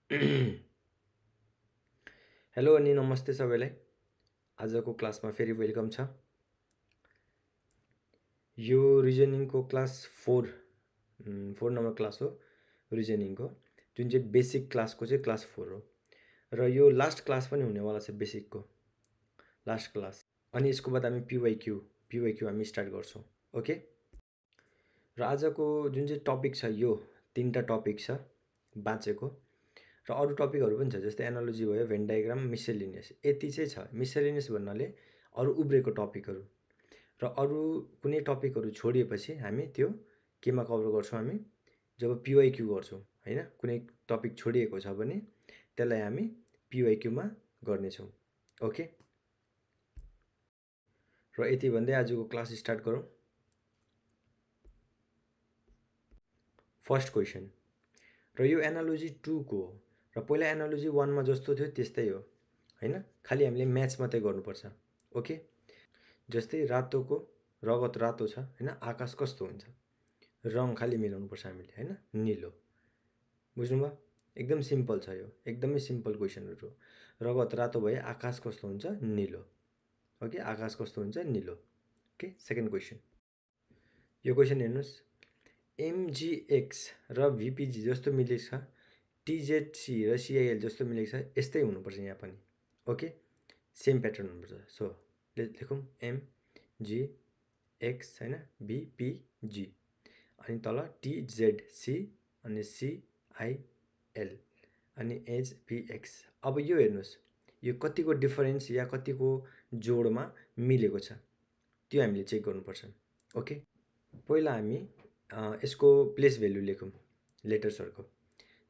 Hello अनि नमस्ते सबैलाई। आजको क्लासमा फेरि वेलकम छ। यो रिजनिङको क्लास 4 नम्बर क्लास हो रिजनिङको, जुन चाहिँ बेसिक क्लासको चाहिँ क्लास 4 हो र यो लास्ट क्लास पनि हुनेवाला छ बेसिकको लास्ट क्लास। अनि यसको बाद हामी पिवाइक्यू हामी स्टार्ट गर्छौँ। ओके, र आजको जुन चाहिँ टपिक छ यो 3टा टपिक छ बाँचेको, र अरू टपिकहरू पनि छ जस्तै एनालोजी भयो, भेन डायग्राम, मिसेलिनियस। यति चाहिँ छ। मिसेलिनियस भन्नाले अरू उब्रेको टपिकहरू, र अरू कुनै टपिकहरू छोडिएपछि हामी त्यो केमा कभर गर्छौँ, हामी जब पिवाइक्यू गर्छौँ होइन। कुनै टपिक छोडिएको छ भने त्यसलाई हामी पिवाइक्यूमा गर्नेछौँ। ओके, र यति भन्दै आजको क्लास स्टार्ट गरौँ। फर्स्ट क्वेसन, र यो एनालोजी 2को हो, र पहिला एनालोजी 1मा जस्तो थियो त्यस्तै हो होइन, खालि हामीले म्याच मात्रै गर्नुपर्छ। ओके, जस्तै रातोको रगत रातो छ होइन, आकाश कस्तो हुन्छ, रङ खालि मिलाउनुपर्छ हामीले होइन, निलो। बुझ्नुभयो? एकदम सिम्पल छ यो, एकदमै सिम्पल क्वेसनहरू। रगत रातो भए आकाश कस्तो हुन्छ, निलो। ओके, आकाश कस्तो हुन्छ, निलो। Okay, second question. यो क्वेसन हेर्नुहोस्, एमजिएक्स र भिपिजी जस्तो मिलेको छ, टिजेडसी र सिआइएल जस्तो मिलेको छ, यस्तै हुनुपर्छ यहाँ पनि। ओके, सेम प्याटर्न हुनुपर्छ। सो लेखौँ एमजिएक्स होइन, भिपिजी, अनि तल टिजेडसी अनि सिआइएल अनि एचपिएक्स। अब यो हेर्नुहोस्, यो कतिको डिफरेन्स या कतिको जोडमा मिलेको छ त्यो हामीले चेक गर्नुपर्छ। ओके, पहिला हामी यसको प्लेस भेल्यु लेखौँ लेटर्सहरूको।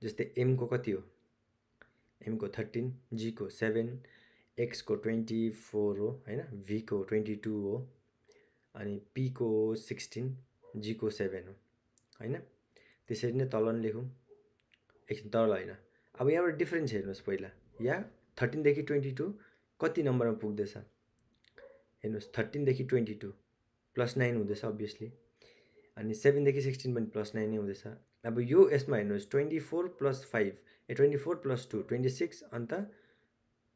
जस्तै एमको कति हो, एमको 13, जीको 7, एक्सको 24 हो होइन, भीको 22 हो, अनि पीको 16, जीको 7 हो होइन। त्यसरी नै तल नि लेखौँ, एकछिन तल होइन। अब यहाँबाट डिफ्रेन्स हेर्नुहोस् पहिला, या 13 देखि 22 कति नम्बरमा पुग्दैछ हेर्नुहोस्। 13 देखि 22 +9 हुँदैछ अभियसली, अनि 7 देखि 16 पनि +9 नै हुँदैछ। अब यो यसमा हेर्नुहोस् 24 + 5 24 + 2 26, अन्त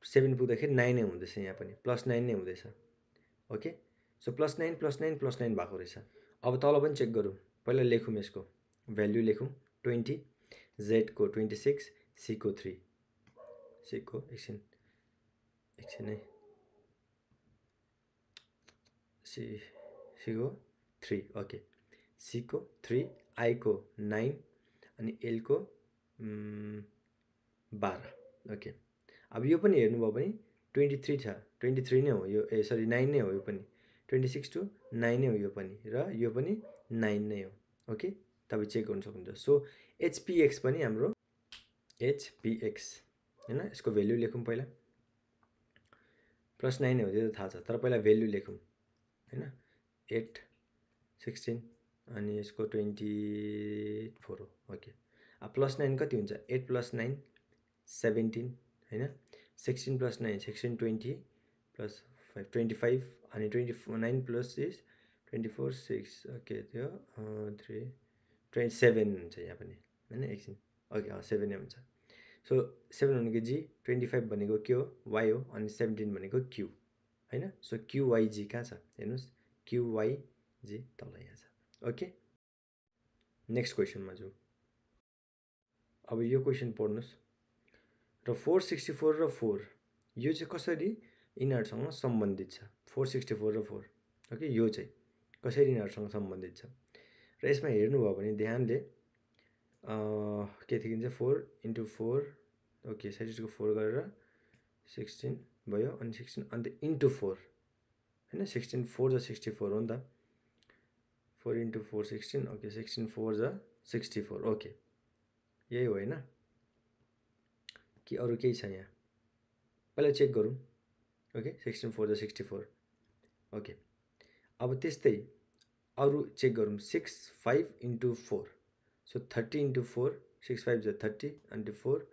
7 पुग्दाखेरि 9 नै हुँदैछ, यहाँ पनि +9 नै हुँदैछ। ओके, सो +9 +9 +9 भएको रहेछ। अब तल पनि चेक गरौँ, पहिला लेखौँ यसको भ्याल्यु लेखौँ, 20, जेडको 26, सीको 3, सीको एकछिन है, सीको 3, ओके, सीको 3, आईको 9 अनि एलको 12। ओके, अब यो पनि हेर्नुभयो भने 23 छ, 23 नै हो यो, सरी 9 नै हो यो पनि, 26 to 9 नै हो यो पनि, र यो पनि 9 नै हो। ओके, तपाईँ चेक गर्नु सक्नुहुन्छ। सो एचपिएक्स पनि हाम्रो एचपिएक्स होइन, यसको भेल्यु लेखौँ पहिला। +9 नै हो त्यो त थाहा छ, तर पहिला भेल्यु लेखौँ होइन। 8, 16 अनि यसको 24 हो। ओके, अब +9 कति हुन्छ, 8 + 9 17 होइन, 16 + 9 16, 20 + 5 25, अनि 9 + 6 24, 6, ओके, त्यो 3 27 हुन्छ यहाँ पनि होइन, एकछिन। ओके, 7 नै हुन्छ। सो 7 भनेको जी, 25 भनेको के हो, वाइ हो, अनि 17 भनेको क्यु होइन। सो क्युवाइजी कहाँ छ हेर्नुहोस्, क्युवाइजी तल यहाँ छ। ओके, नेक्स्ट क्वेसनमा जाउँ। अब यो क्वेसन पढ्नुहोस्, र 464 र 4 यो चाहिँ कसरी यिनीहरूसँग सम्बन्धित छ, 464 र 4। ओके, यो चाहिँ कसरी यिनीहरूसँग सम्बन्धित छ, र यसमा हेर्नुभयो भने ध्यानले के देखिन्छ, 4 × 4, ओके, 36को 4 गरेर 16 भयो, अनि 16 अन्त × 4 होइन, 16 4 × 64 हो नि त, 4 × 4 16, ओके, 16 4 × 64, ओके, यही हो होइन, कि अरू केही छ यहाँ, पहिला चेक गरौँ। Okay, 16 4 × 64, okay. अब त्यस्तै अरू चेक गरौँ, 6 5 × 4, सो 30 × 4, 6 5 = 30, अन्त 4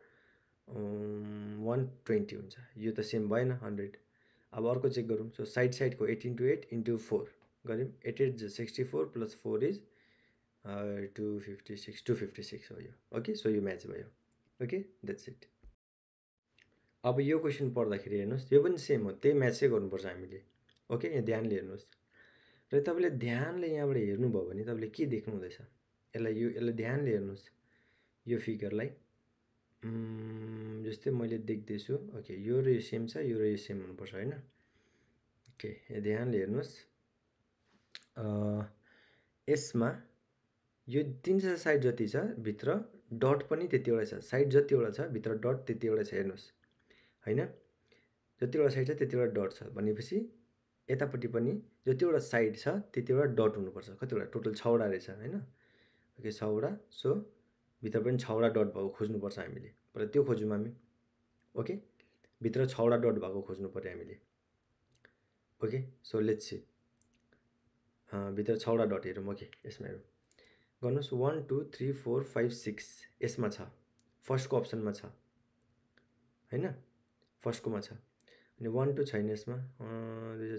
120 हुन्छ, यो त सेम भएन 100। अब अर्को चेक गरौँ, सो साइडको 8 × 8 × 4 गऱ्यौँ, 8 8 = 64 + 4 = 256 हो यो। ओके, सो यो म्याच भयो। Okay that's it. अब यो क्वेसन पढ्दाखेरि हेर्नुहोस् यो पनि सेम हो, त्यही म्याचै गर्नुपर्छ हामीले। ओके, यहाँ ध्यानले हेर्नुहोस् र तपाईँले ध्यानले यहाँबाट हेर्नुभयो भने तपाईँले के देख्नु हुँदैछ, यसलाई ध्यानले हेर्नुहोस् यो फिगरलाई। जस्तै मैले देख्दैछु, ओके यो र यो सेम छ, यो र यो सेम हुनुपर्छ होइन। ओके, ध्यानले हेर्नुहोस् यसमा यो 300 साइड जति छ, भित्र डट पनि त्यतिवटा छ, साइड जतिवटा छ भित्र डट त्यतिवटा छ, हेर्नुहोस् होइन। जतिवटा साइड छ त्यतिवटा डट छ भनेपछि यतापट्टि पनि जतिवटा साइड छ त्यतिवटा डट हुनुपर्छ। कतिवटा टोटल 6वटा रहेछ होइन। ओके 6वटा, सो भित्र पनि 6वटा डट भएको खोज्नुपर्छ हामीले। पहिला त्यो खोज्यौँ हामी। ओके, भित्र 6वटा डट भएको खोज्नु पऱ्यो हामीले। ओके, सो लेट्स सी भित्र 6वटा डट हेरौँ। ओके, यसमा हेरौँ, गर्नुहोस् 1 2 3 4 5 6 यसमा छ, फर्स्टको अप्सनमा छ होइन, फर्स्टकोमा छ। अनि 1 2 छैन यसमा,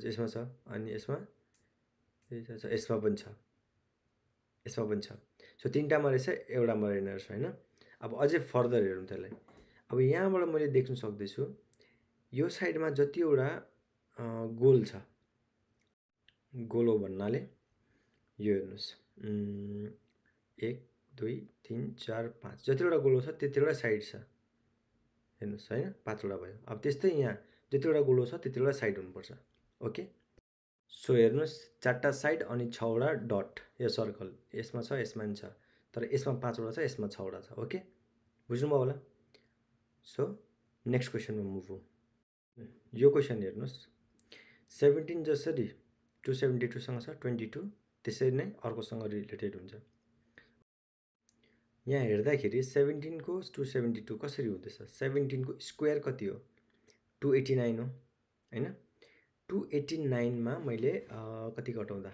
यसमा छ, अनि यसमा पनि छ, यसमा पनि छ। सो 3टामा रहेछ, एउटामा रहेन रहेछ होइन। अब अझै फर्दर हेरौँ त्यसलाई। अब यहाँबाट मैले देख्न सक्दैछु यो साइडमा जतिवटा गोल छ, गोलो भन्नाले यो हेर्नुहोस् 1 2 3 4 5 जतिवटा गोलो छ त्यतिवटा साइड छ, हेर्नुहोस् होइन, 5वटा भयो। अब त्यस्तै यहाँ जतिवटा गोलो छ त्यतिवटा साइड हुनुपर्छ। ओके, सो हेर्नुहोस् 4टा साइड अनि 6वटा डट, यो सर्कल यसमा छ, यसमा पनि छ, तर यसमा 5वटा छ, यसमा 6वटा छ। ओके, बुझ्नुभयो होला। सो नेक्स्ट क्वेसनमा मुभ हौँ। यो क्वेसन हेर्नुहोस् 17 जसरी 272सँग छ 22 त्यसरी नै अर्कोसँग रिलेटेड हुन्छ। यहाँ हेर्दाखेरि 17 को 272 कसरी हुँदैछ, 17 को स्क्वायर कति हो, 289 हो होइन। 289 मा मैले कति घटाउँदा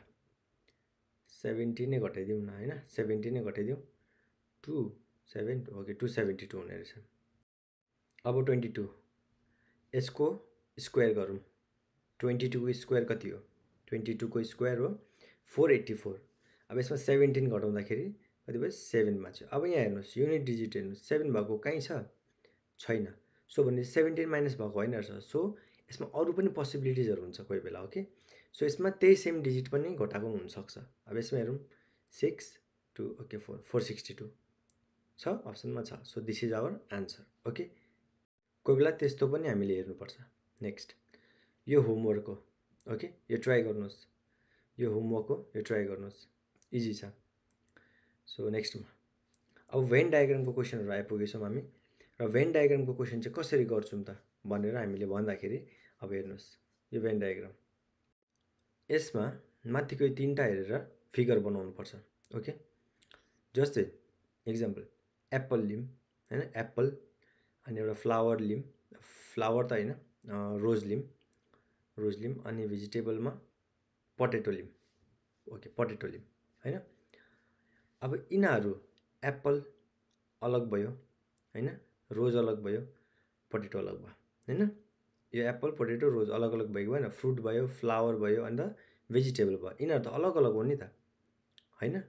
70 नै घटाइदिउँ न होइन, 70 नै घटाइदिउँ, 27 ओके 272 हुने रहेछ। अब 22 यसको स्क्वायर गरौँ, 22 को स्क्वायर कति हो, 22 को स्क्वायर हो 484। अब यसमा 17 घटाउँदाखेरि कति भयो, 7 मा छ। अब यहाँ हेर्नुहोस् युनिट डिजिट हेर्नुहोस् 7 भएको कहीँ छ, छैन। सो भने 17 माइनस भएको होइन रहेछ। सो यसमा अरू पनि पोसिबिलिटिजहरू हुन्छ कोही बेला। ओके, सो यसमा त्यही सेम डिजिट पनि घटाएको हुनसक्छ। अब यसमा हेरौँ 6 2 ओके 462 छ, अप्सनमा छ। So this is our answer. Okay, कोही बेला त्यस्तो पनि हामीले हेर्नुपर्छ। नेक्स्ट यो होमवर्क हो। ओके, यो ट्राई गर्नुहोस्, यो होमवर्क हो, यो ट्राई गर्नुहोस्, इजी छ। सो नेक्स्टमा अब भेन डायग्रामको क्वेसनहरू आइपुगेछौँ हामी, र भेन डायग्रामको क्वेसन चाहिँ कसरी गर्छौँ त भनेर हामीले भन्दाखेरि अब हेर्नुहोस् यो भेन डायग्राम, यसमा माथिको यो 3टा हेरेर फिगर बनाउनुपर्छ। ओके, जस्तै इक्जाम्पल एप्पल लिम होइन, एप्पल अनि एउटा फ्लावर लिम, फ्लावर त होइन रोज लिम अनि भेजिटेबलमा पटेटो लिम। ओके, पटेटो लिम होइन। अब यिनीहरू एप्पल अलग भयो होइन, रोज अलग भयो, पटेटो अलग भयो होइन। यो एप्पल पोटेटो रोज अलग अलग भएको होइन, फ्रुट भयो, फ्लावर भयो, अन्त भेजिटेबल भयो, यिनीहरू त अलग अलग हो नि त होइन।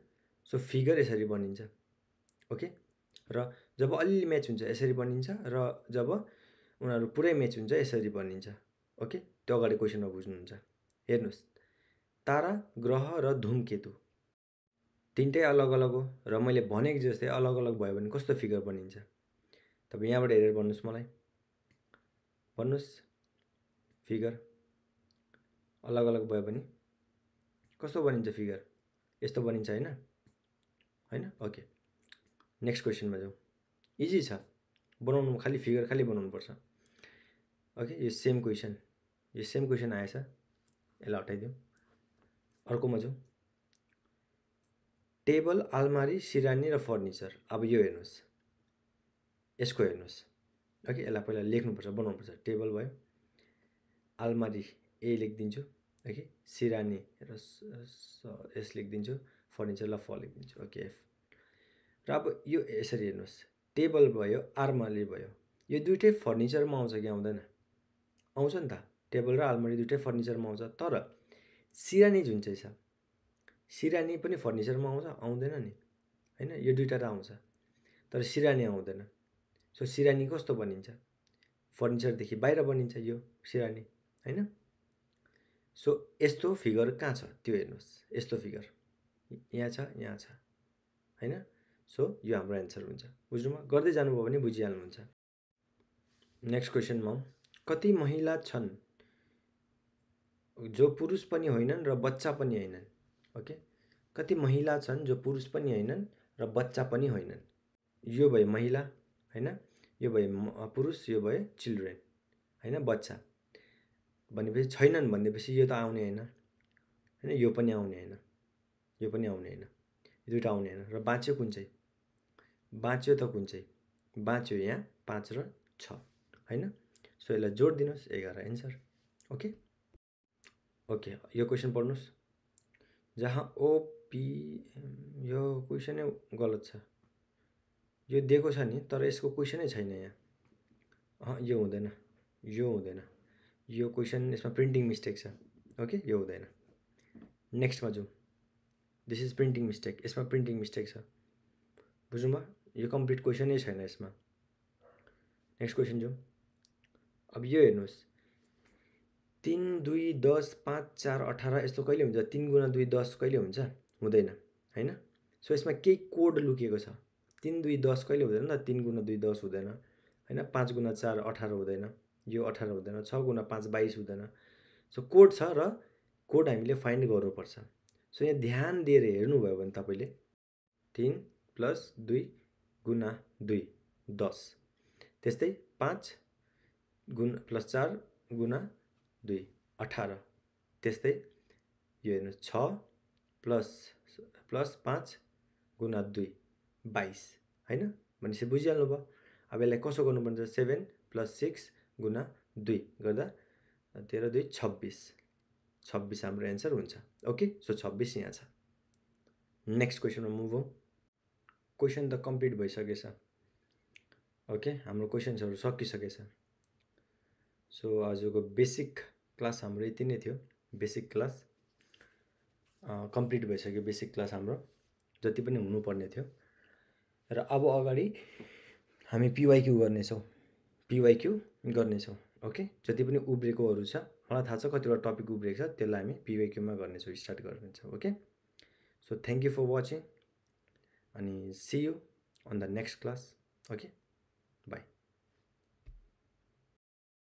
सो फिगर यसरी बनिन्छ। ओके, र जब अलिअलि म्याच हुन्छ यसरी बनिन्छ, र जब उनीहरू पुरै म्याच हुन्छ यसरी बनिन्छ। ओके, त्यो अगाडि क्वेसनमा बुझ्नुहुन्छ। हेर्नुहोस् तारा, ग्रह र धूमकेतु 3टै अलग अलग हो, र मैले भनेको जस्तै अलग अलग भयो भने कस्तो फिगर बनिन्छ तपाईँ यहाँबाट हेरेर भन्नुहोस्, मलाई भन्नुहोस् फिगर अलग अलग भयो भने कस्तो बनिन्छ फिगर, यस्तो बनिन्छ होइन होइन। ओके, नेक्स्ट क्वेसनमा जाउँ, इजी छ बनाउनु, खालि फिगर खालि बनाउनुपर्छ। ओके, यो सेम क्वेसन आएछ, यसलाई हटाइदिउँ, अर्कोमा जाउँ। टेबल, आलमारी, सिरानी र फर्निचर। अब यो हेर्नुहोस्, यसको हेर्नुहोस्। ओके, यसलाई पहिला लेख्नुपर्छ, बनाउनुपर्छ। टेबल भयो, आलमारी ए लेखिदिन्छु, ओके, सिरानी र एस लेखिदिन्छु, फर्निचरलाई फ लेखिदिन्छु, ओके एफ। र अब यो यसरी हेर्नुहोस्, टेबल भयो, आलमारी भयो, यो दुइटै फर्निचरमा आउँछ कि आउँदैन, आउँछ नि त। टेबल र आलमारी दुइटै फर्निचरमा आउँछ, तर सिरानी जुन चाहिँ छ, सिरानी पनि फर्निचरमा आउँछ, आउँदैन नि होइन। यो दुइटा त आउँछ तर सिरानी आउँदैन। सो सिरानी कस्तो बनिन्छ? फर्निचरदेखि बाहिर बनिन्छ यो सिरानी, हैन? सो यस्तो फिगर कहाँ छ त्यो हेर्नुहोस्, यस्तो फिगर यहाँ छ, यहाँ छ, हैन? सो यो हाम्रो एन्सर हुन्छ। बुझ्नुभयो? गर्दै जानुभयो भने बुझिहाल्नुहुन्छ। नेक्स्ट क्वेसनमा कति महिला छन् जो पुरुष पनि होइनन् र बच्चा पनि होइनन्? ओके, कति महिला छन् जो पुरुष पनि होइनन् र बच्चा पनि होइनन्? यो भयो महिला, हैन? यो भयो पुरुष, यो भयो चिल्ड्रेन, हैन? बच्चा भनेपछि छैनन् भनेपछि यो त आउने हैन, हैन? यो पनि आउने हैन, यो पनि आउने हैन, यो दुईटा आउने हैन। र बाँच्यो कुन चाहिँ? बाँच्यो त कुन चाहिँ? बाँच्यो यहाँ 5 र 6, हैन? सो यसलाई जोड दिनुहोस्, 11 एन्सर। ओके ओके, यो क्वेसन पढ्नुहोस्। जहाँ ओपी, यो क्वेसनै गलत छ। यो दिएको छ नि, तर यसको क्वेसनै छैन यहाँ। यो हुँदैन, यो हुँदैन, यो क्वेसन यसमा प्रिन्टिङ मिस्टेक छ। ओके, यो हुँदैन। नेक्स्टमा जाउँ। दिस इज प्रिन्टिङ मिस्टेक, यसमा प्रिन्टिङ मिस्टेक छ। बुझ्नुभयो? यो कम्प्लिट क्वेसनै छैन यसमा। नेक्स्ट क्वेसन जाउँ। अब यो हेर्नुहोस्, 3, 2, 10, 5, 4, 18 यस्तो कहिले हुन्छ? 3 गुणा 2 10 कहिले हुन्छ? हुँदैन, हैन? सो यसमा केही कोड लुकेको छ। 3, 2, 10 कहिले हुँदैन त? 3 गुणा 2 10 हुँदैन, हैन? 5 गुणा 4 18 हुँदैन, यो 18 हुँदैन, 6 गुणा 5 22 हुँदैन। सो कोड छ र कोड हामीले फाइन्ड गर्नुपर्छ। सो यहाँ ध्यान दिएर हेर्नुभयो भने तपाईँले 3 + 2 गुणा 2 10, त्यस्तै 5 गुणा + 4 गुणा 2 18, त्यस्तै यो हेर्नुहोस् 6 + 5 गुणा 2 22, हैन? भनेपछि बुझिहाल्नु भयो। अब यसलाई कसो गर्नुपर्छ? 7 + 6 गुणा 2 गर्दा 13 2 26, 26 हाम्रो एन्सर हुन्छ। ओके, सो 26 यहाँ छ। नेक्स्ट क्वेसनमा मुभ हौँ। क्वेसन त कम्प्लिट भइसकेछ। ओके, हाम्रो क्वेसन्सहरू सकिसकेछ। सो आजको बेसिक क्लास हाम्रो यति नै थियो। बेसिक क्लास कम्प्लिट भइसक्यो। बेसिक क्लास हाम्रो जति पनि हुनुपर्ने थियो। र अब अगाडि हामी पिवाइक्यू गर्नेछौँ, पिवाइक्यू गर्नेछौँ। ओके, जति पनि उब्रेकोहरू छ, मलाई थाहा छ कतिवटा टपिक उब्रेको छ, त्यसलाई हामी पिवाइक्यूमा गर्नेछौँ, स्टार्ट गर्नेछौँ। Okay, so thank you for watching अनि see you on the next class. Okay.